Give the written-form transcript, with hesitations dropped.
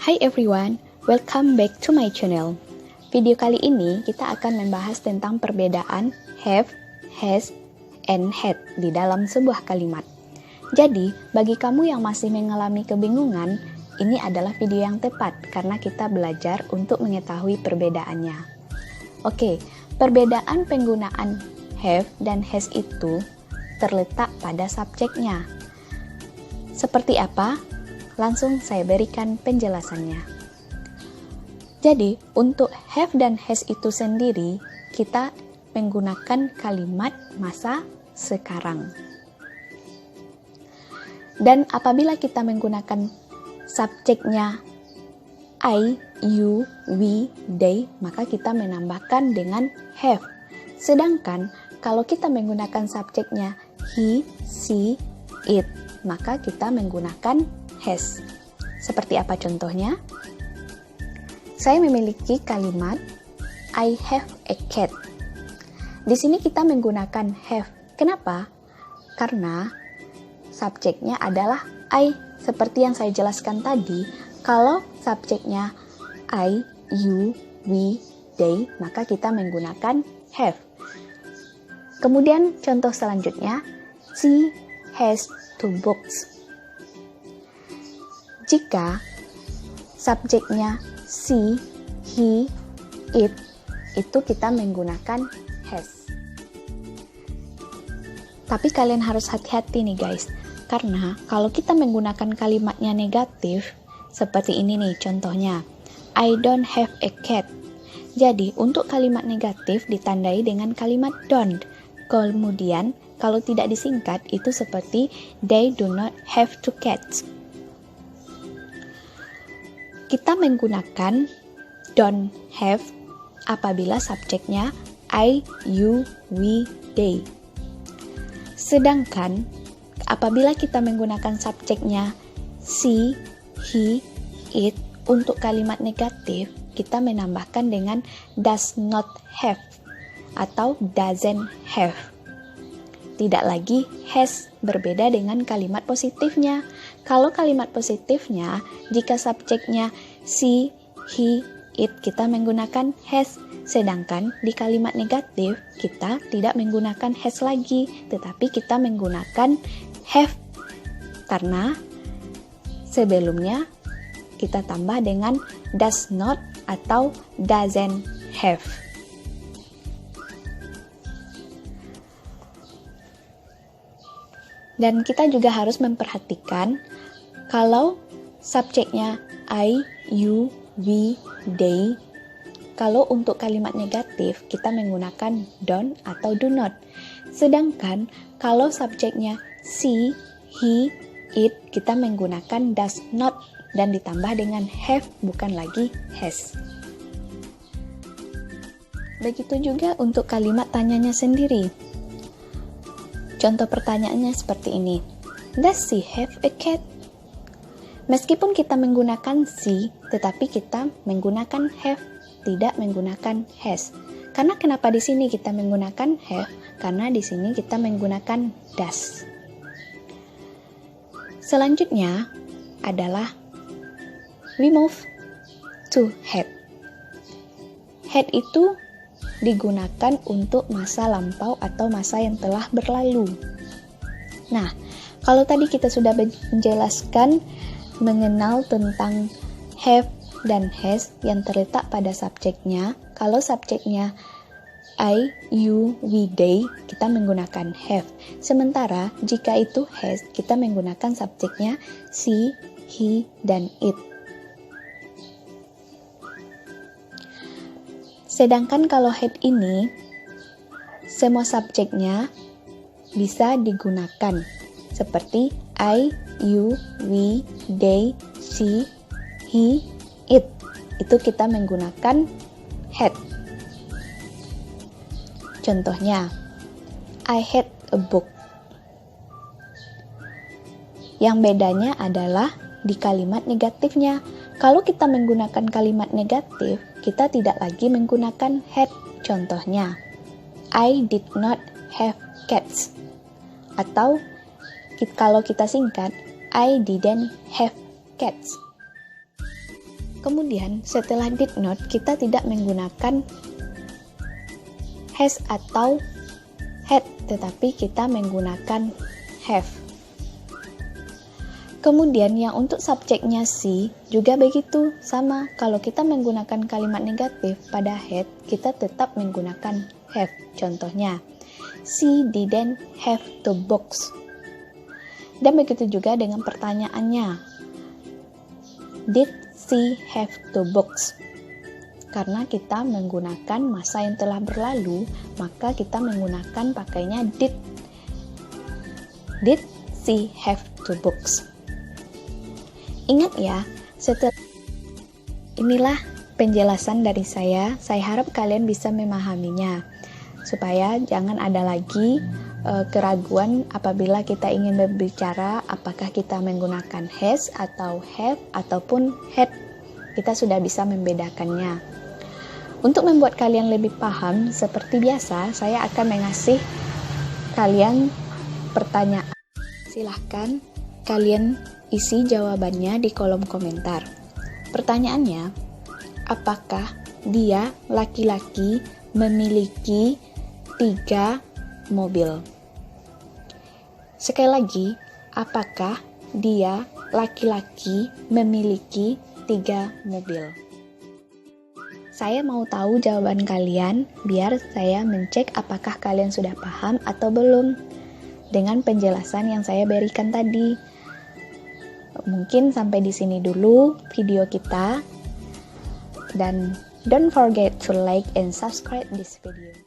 Hi everyone, welcome back to my channel. Video kali ini kita akan membahas tentang perbedaan have, has, and had di dalam sebuah kalimat. Jadi, bagi kamu yang masih mengalami kebingungan, ini adalah video yang tepat karena kita belajar untuk mengetahui perbedaannya. Oke, perbedaan penggunaan have dan has itu terletak pada subjeknya. Seperti apa? Langsung saya berikan penjelasannya. Jadi, untuk have dan has itu sendiri, kita menggunakan kalimat masa sekarang. Dan apabila kita menggunakan subjeknya I, you, we, they, maka kita menambahkan dengan have. Sedangkan kalau kita menggunakan subjeknya he, she, it, maka kita menggunakan has. Seperti apa contohnya? Saya memiliki kalimat I have a cat. Di sini kita menggunakan have. Kenapa? Karena subjeknya adalah I. Seperti yang saya jelaskan tadi, kalau subjeknya I, you, we, they, maka kita menggunakan have. Kemudian contoh selanjutnya, she has 2 books. Jika subjeknya she, he, it, itu kita menggunakan has. Tapi kalian harus hati-hati nih guys, karena kalau kita menggunakan kalimatnya negatif, seperti ini nih contohnya, I don't have a cat. Jadi untuk kalimat negatif ditandai dengan kalimat don't. Kemudian kalau tidak disingkat itu seperti they do not have 2 cats. Kita menggunakan don't have apabila subjeknya I, you, we, they. Sedangkan apabila kita menggunakan subjeknya she, he, it, untuk kalimat negatif kita menambahkan dengan does not have atau doesn't have. Tidak lagi has, berbeda dengan kalimat positifnya. Kalau kalimat positifnya, jika subjeknya she, he, it, kita menggunakan has. Sedangkan di kalimat negatif, kita tidak menggunakan has lagi, tetapi kita menggunakan have. Karena sebelumnya kita tambah dengan does not atau doesn't have. Dan kita juga harus memperhatikan kalau subjeknya I, you, we, they. Kalau untuk kalimat negatif kita menggunakan don't atau do not. Sedangkan kalau subjeknya she, he, it, kita menggunakan does not dan ditambah dengan have, bukan lagi has. Begitu juga untuk kalimat tanyanya sendiri. Contoh pertanyaannya seperti ini. Does she have a cat? Meskipun kita menggunakan she, tetapi kita menggunakan have, tidak menggunakan has. Karena kenapa di sini kita menggunakan have? Karena di sini kita menggunakan does. Selanjutnya adalah we move to had. Had itu digunakan untuk masa lampau atau masa yang telah berlalu. Nah, kalau tadi kita sudah menjelaskan mengenal tentang have dan has yang terletak pada subjeknya, kalau subjeknya I, you, we, they, kita menggunakan have. Sementara jika itu has, kita menggunakan subjeknya she, he, dan it. Sedangkan kalau had ini, semua subjeknya bisa digunakan. Seperti I, you, we, they, she, he, it. Itu kita menggunakan had. Contohnya, I had a book. Yang bedanya adalah di kalimat negatifnya. Kalau kita menggunakan kalimat negatif, kita tidak lagi menggunakan had. Contohnya, I did not have cats. Atau kalau kita singkat, I didn't have cats. Kemudian setelah did not, kita tidak menggunakan has atau had, tetapi kita menggunakan have. Kemudian yang untuk subjeknya she juga begitu, sama. Kalau kita menggunakan kalimat negatif pada had, kita tetap menggunakan have. Contohnya, she didn't have the box. Dan begitu juga dengan pertanyaannya, did she have the box? Karena kita menggunakan masa yang telah berlalu, maka kita menggunakan pakainya did. Did she have the box? Ingat ya, inilah penjelasan dari saya. Saya harap kalian bisa memahaminya, supaya jangan ada lagi keraguan apabila kita ingin berbicara apakah kita menggunakan has atau have ataupun had. Kita sudah bisa membedakannya. Untuk membuat kalian lebih paham, seperti biasa, saya akan mengasih kalian pertanyaan. Silahkan kalian isi jawabannya di kolom komentar. Pertanyaannya, apakah dia laki-laki memiliki 3 mobil? Sekali lagi, apakah dia laki-laki memiliki 3 mobil? Saya mau tahu jawaban kalian biar saya mencek apakah kalian sudah paham atau belum dengan penjelasan yang saya berikan tadi. Mungkin sampai di sini dulu video kita, dan don't forget to like and subscribe this video.